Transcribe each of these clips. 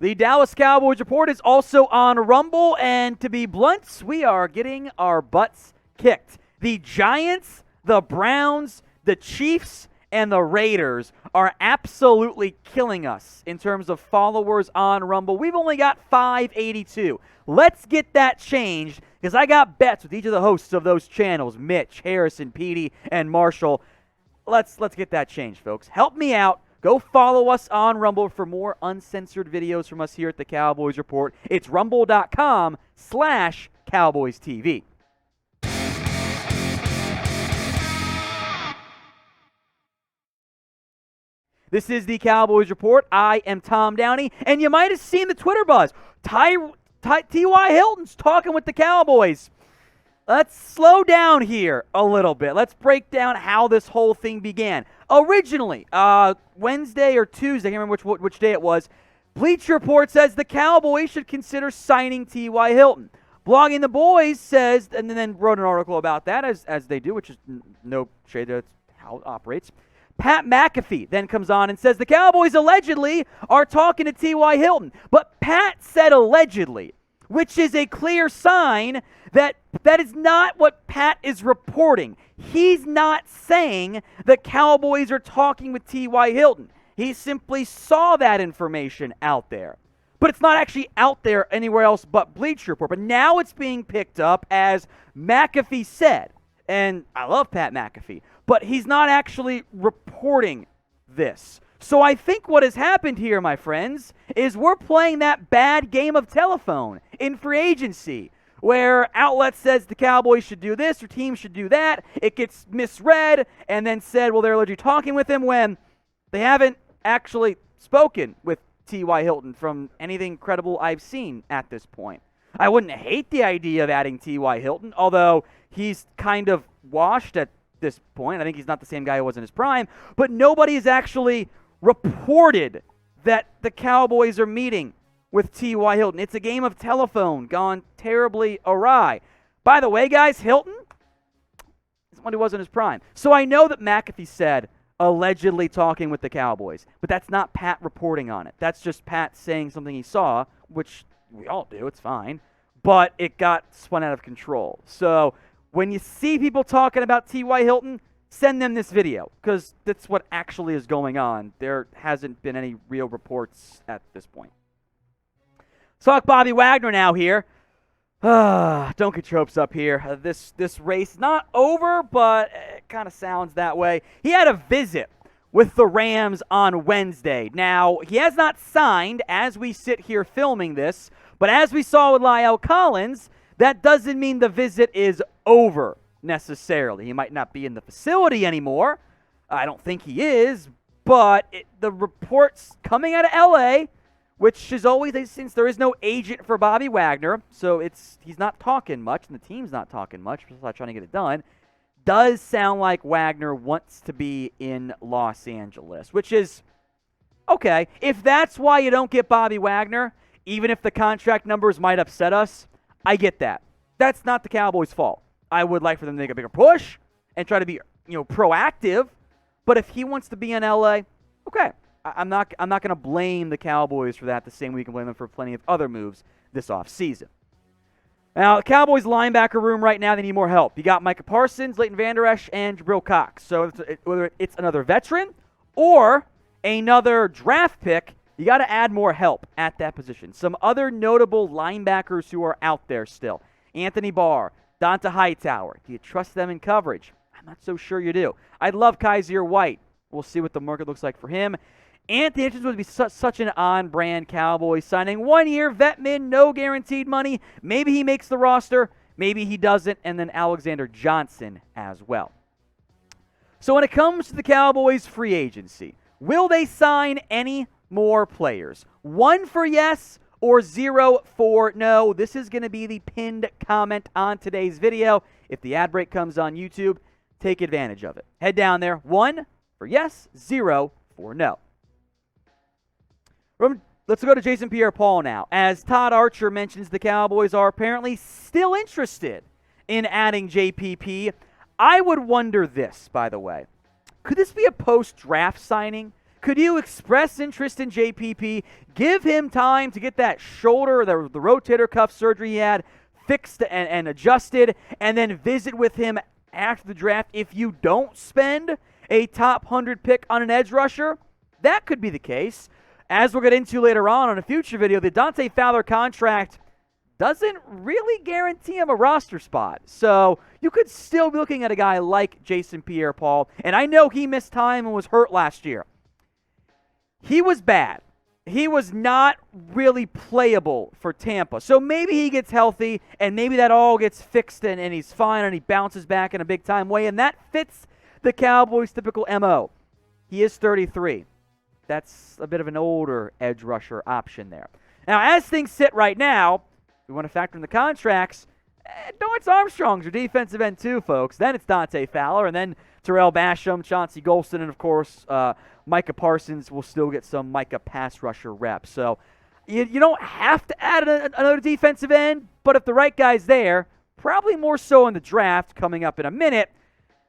The Dallas Cowboys Report is also on Rumble, and to be blunt, we are getting our butts kicked. The Giants, the Browns, the Chiefs, and the Raiders are absolutely killing us in terms of followers on Rumble. We've only got 582. Let's get that changed, because I got bets with each of the hosts of those channels, Mitch, Harrison, Petey, and Marshall. Let's get that changed, folks. Help me out. Go follow us on Rumble for more uncensored videos from us here at the Cowboys Report. It's rumble.com/Cowboys TV. This is the Cowboys Report. I am Tom Downey, and you might have seen the Twitter buzz. T.Y. Hilton's talking with the Cowboys. Let's slow down here a little bit. Let's break down how this whole thing began. Originally, Wednesday or Tuesday, I can't remember which day it was, Bleacher Report says the Cowboys should consider signing T.Y. Hilton. Blogging the Boys says, and then wrote an article about that, as they do, which is no shade, that's how it operates. Pat McAfee then comes on and says the Cowboys allegedly are talking to T.Y. Hilton. But Pat said allegedly, which is a clear sign that is not what Pat is reporting. He's not saying the Cowboys are talking with T.Y. Hilton. He simply saw that information out there. But it's not actually out there anywhere else but Bleacher Report. But now it's being picked up as McAfee said. And I love Pat McAfee, but he's not actually reporting this. So I think what has happened here, my friends, is we're playing that bad game of telephone in free agency, where outlet says the Cowboys should do this or team should do that. It gets misread and then said, well, they're already talking with him, when they haven't actually spoken with T.Y. Hilton from anything credible I've seen at this point. I wouldn't hate the idea of adding T.Y. Hilton, although he's kind of washed at this point. I think he's not the same guy who was in his prime, but nobody has actually reported that the Cowboys are meeting with T.Y. Hilton. It's a game of telephone gone terribly awry. By the way, guys, Hilton is when he was in his prime. So I know that McAfee said allegedly talking with the Cowboys, but that's not Pat reporting on it. That's just Pat saying something he saw, which we all do. It's fine. But it got spun out of control. So when you see people talking about T.Y. Hilton, send them this video, because that's what actually is going on. There hasn't been any real reports at this point. Let's talk Bobby Wagner now here. Don't get your hopes up here. This race not over, but it kind of sounds that way. He had a visit with the Rams on Wednesday. Now, he has not signed as we sit here filming this, but as we saw with La'el Collins, that doesn't mean the visit is over necessarily. He might not be in the facility anymore. I don't think he is, but the reports coming out of L.A., which is always, since there is no agent for Bobby Wagner, so he's not talking much, and the team's not talking much, besides trying to get it done, does sound like Wagner wants to be in Los Angeles, which is okay. If that's why you don't get Bobby Wagner, even if the contract numbers might upset us, I get that. That's not the Cowboys' fault. I would like for them to make a bigger push and try to be, proactive. But if he wants to be in LA, okay. I'm not going to blame the Cowboys for that the same way we can blame them for plenty of other moves this offseason. Now, the Cowboys linebacker room right now, they need more help. You got Micah Parsons, Leighton Vander Esch, and Jabril Cox. So whether it's another veteran or another draft pick, you got to add more help at that position. Some other notable linebackers who are out there still. Anthony Barr, Donta Hightower. Do you trust them in coverage? I'm not so sure you do. I'd love Kaiser White. We'll see what the market looks like for him. Anthony Hitchens would be such an on-brand Cowboy signing. 1 year, vet min, no guaranteed money. Maybe he makes the roster. Maybe he doesn't. And then Alexander Johnson as well. So when it comes to the Cowboys free agency, will they sign any more players? 1 for yes or 0 for no? This is going to be the pinned comment on today's video. If the ad break comes on YouTube, take advantage of it. Head down there. 1 for yes, 0 for no. Let's go to Jason Pierre-Paul now. As Todd Archer mentions, the Cowboys are apparently still interested in adding JPP. I would wonder this, by the way. Could this be a post-draft signing? Could you express interest in JPP, give him time to get that shoulder, the rotator cuff surgery he had, fixed and adjusted, and then visit with him after the draft if you don't spend a top 100 pick on an edge rusher? That could be the case. As we'll get into later on a future video, the Dante Fowler contract doesn't really guarantee him a roster spot. So you could still be looking at a guy like Jason Pierre-Paul. And I know he missed time and was hurt last year. He was bad. He was not really playable for Tampa. So maybe he gets healthy and maybe that all gets fixed and he's fine and he bounces back in a big-time way. And that fits the Cowboys' typical MO. He is 33. That's a bit of an older edge rusher option there. Now, as things sit right now, we want to factor in the contracts. Dorrance Armstrong's your defensive end too, folks. Then it's Dante Fowler, and then Terrell Basham, Chauncey Golston, and, of course, Micah Parsons will still get some Micah pass rusher reps. So you don't have to add another defensive end, but if the right guy's there, probably more so in the draft coming up in a minute,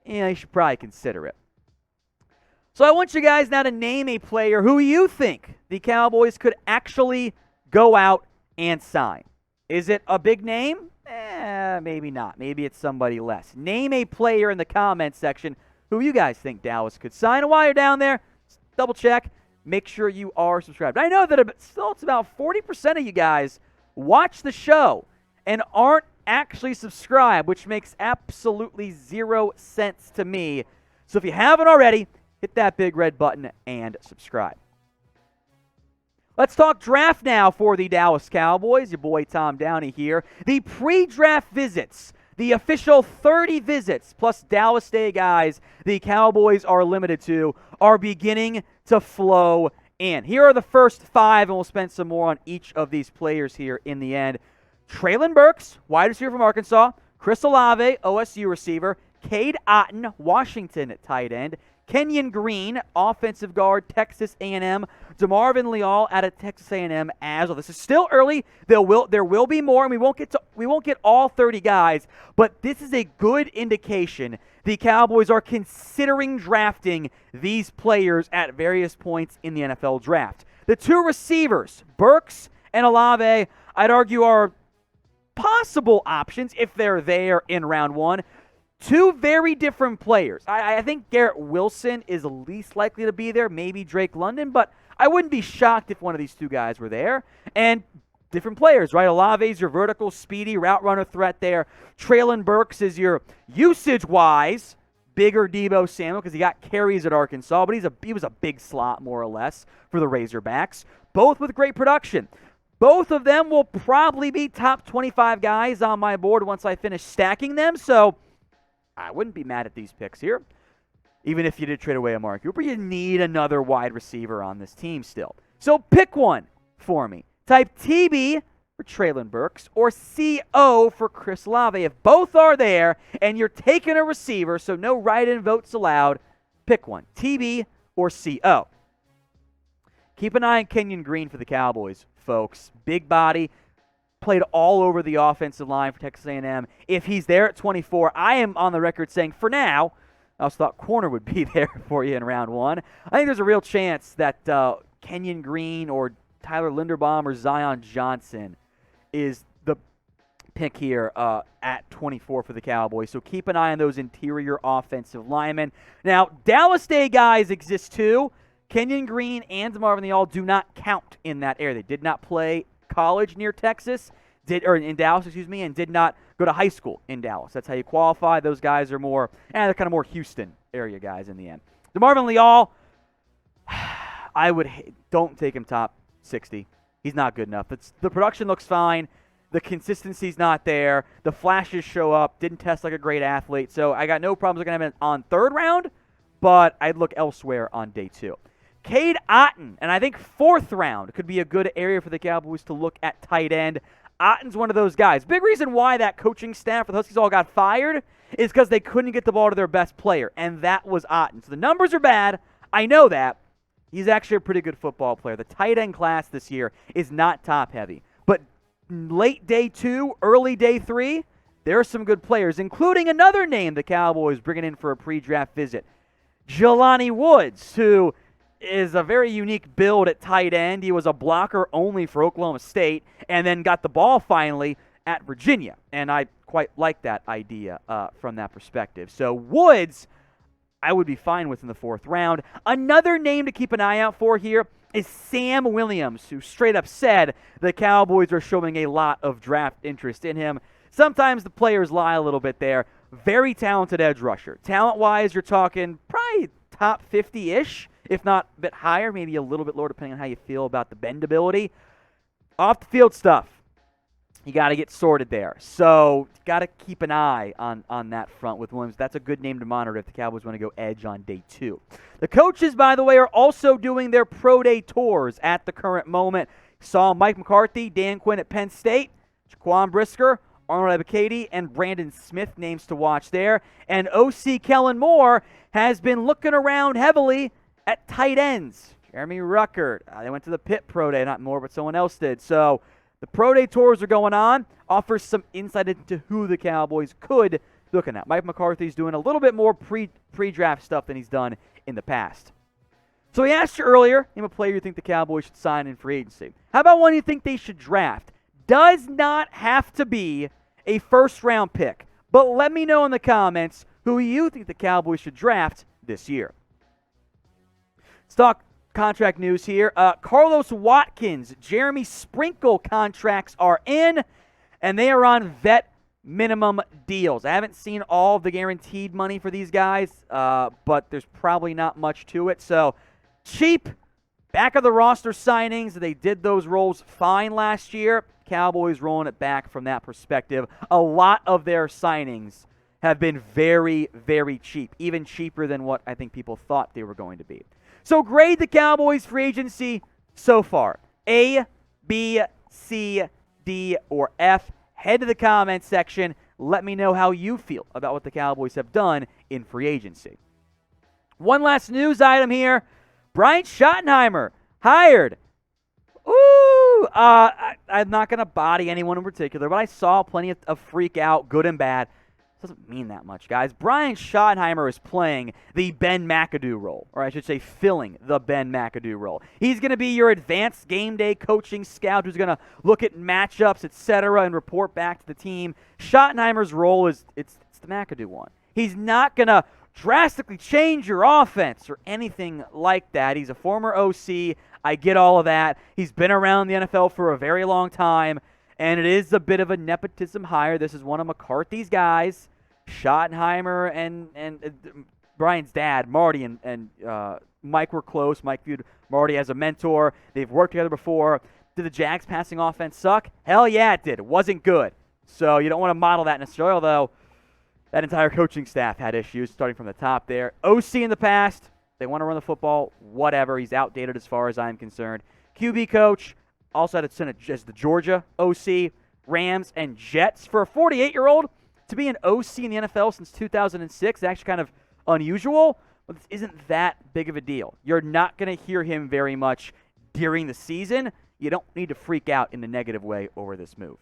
you should probably consider it. So I want you guys now to name a player who you think the Cowboys could actually go out and sign. Is it a big name? Maybe not. Maybe it's somebody less. Name a player in the comments section who you guys think Dallas could sign. And while you're down there, double check. Make sure you are subscribed. I know that still it's about 40% of you guys watch the show and aren't actually subscribed, which makes absolutely 0 sense to me. So if you haven't already, hit that big red button and subscribe. Let's talk draft now for the Dallas Cowboys. Your boy Tom Downey here. The pre-draft visits, the official 30 visits, plus Dallas Day guys the Cowboys are limited to, are beginning to flow in. Here are the first 5, and we'll spend some more on each of these players here in the end. Treylon Burks, wide receiver from Arkansas. Chris Olave, OSU receiver. Cade Otton, Washington tight end. Kenyon Green, offensive guard, Texas A&M. DeMarvin Leal out of Texas A&M as well. This is still early. There will be more, and we won't get all 30 guys, but this is a good indication the Cowboys are considering drafting these players at various points in the NFL draft. The 2 receivers, Burks and Olave, I'd argue are possible options if they're there in round 1. 2 very different players. I think Garrett Wilson is least likely to be there, maybe Drake London, but I wouldn't be shocked if one of these 2 guys were there. And different players, right? Olave's your vertical, speedy, route runner threat there. Treylon Burks is your usage-wise bigger Deebo Samuel because he got carries at Arkansas, but he was a big slot, more or less, for the Razorbacks. Both with great production. Both of them will probably be top 25 guys on my board once I finish stacking them, so I wouldn't be mad at these picks here. Even if you did trade away Amari Cooper, you need another wide receiver on this team still. So pick one for me. Type TB for Treylon Burks or CO for Chris Olave. If both are there and you're taking a receiver, so no write-in votes allowed, pick one. TB or CO. Keep an eye on Kenyon Green for the Cowboys, folks. Big body. Played all over the offensive line for Texas A&M. If he's there at 24, I am on the record saying, for now, I also thought corner would be there for you in round 1. I think there's a real chance that Kenyon Green or Tyler Linderbaum or Zion Johnson is the pick here at 24 for the Cowboys. So keep an eye on those interior offensive linemen. Now, Dallas Day guys exist too. Kenyon Green and DeMarvin Leal do not count in that area. They did not play college near Texas, in Dallas, and did not go to high school in Dallas. That's how you qualify. Those guys are more, they're kind of more Houston area guys in the end. DeMarvin Leal, don't take him top 60. He's not good enough. The production looks fine. The consistency's not there. The flashes show up. Didn't test like a great athlete. So I got no problems looking at him on 3rd round, but I'd look elsewhere on day 2. Cade Otton, and I think 4th round could be a good area for the Cowboys to look at tight end. Otton's one of those guys. Big reason why that coaching staff for the Huskies all got fired is because they couldn't get the ball to their best player, and that was Otton. So the numbers are bad. I know that. He's actually a pretty good football player. The tight end class this year is not top-heavy. But late day 2, early day 3, there are some good players, including another name the Cowboys bringing in for a pre-draft visit. Jelani Woods, who is a very unique build at tight end. He was a blocker only for Oklahoma State and then got the ball finally at Virginia. And I quite like that idea from that perspective. So Woods, I would be fine with in the 4th round. Another name to keep an eye out for here is Sam Williams, who straight up said the Cowboys are showing a lot of draft interest in him. Sometimes the players lie a little bit there. Very talented edge rusher. Talent-wise, you're talking probably top 50-ish, if not a bit higher, maybe a little bit lower depending on how you feel about the bendability. Off-the-field stuff, you got to get sorted there. So you got to keep an eye on that front with Williams. That's a good name to monitor if the Cowboys want to go edge on day 2. The coaches, by the way, are also doing their pro day tours at the current moment. Saw Mike McCarthy, Dan Quinn at Penn State, Jaquan Brisker, Arnold Ebiketie, and Brandon Smith, names to watch there. And OC Kellen Moore has been looking around heavily at tight ends. Jeremy Ruckert, they went to the Pitt Pro Day, not Moore, but someone else did. So the Pro Day tours are going on, offers some insight into who the Cowboys could be looking at. Mike McCarthy's doing a little bit more pre-draft stuff than he's done in the past. So we asked you earlier, name a player you think the Cowboys should sign in free agency. How about one you think they should draft? Does not have to be a first-round pick, but let me know in the comments who you think the Cowboys should draft this year. Let's talk contract news here. Carlos Watkins, Jeremy Sprinkle contracts are in, and they are on vet minimum deals. I haven't seen all of the guaranteed money for these guys, but there's probably not much to it. So cheap, back of the roster signings. They did those roles fine last year. Cowboys rolling it back from that perspective. A lot of their signings have been very, very cheap, even cheaper than what I think people thought they were going to be. So grade the Cowboys free agency so far. A, B, C, D, or F. Head to the comments section. Let me know how you feel about what the Cowboys have done in free agency. One last news item here. Brian Schottenheimer hired. I'm not going to body anyone in particular, but I saw plenty of freak out, good and bad. Doesn't mean that much, guys. Brian Schottenheimer is playing the Ben McAdoo role, or I should say filling the Ben McAdoo role. He's going to be your advanced game day coaching scout who's going to look at matchups, etc., and report back to the team. Schottenheimer's role is it's the McAdoo one. He's not going to drastically change your offense or anything like that. He's a former OC. I get all of that. He's been around the NFL for a very long time. And it is a bit of a nepotism hire. This is one of McCarthy's guys. Schottenheimer and Brian's dad, Marty, and Mike were close. Mike viewed Marty as a mentor. They've worked together before. Did the Jags' passing offense suck? Hell yeah, it did. It wasn't good. So you don't want to model that necessarily, although that entire coaching staff had issues starting from the top there. OC in the past. They want to run the football. Whatever. He's outdated as far as I'm concerned. QB coach. Also had a stint as the Georgia OC, Rams, and Jets. For a 48-year-old to be an OC in the NFL since 2006 is actually kind of unusual, but this isn't that big of a deal. You're not going to hear him very much during the season. You don't need to freak out in the negative way over this move.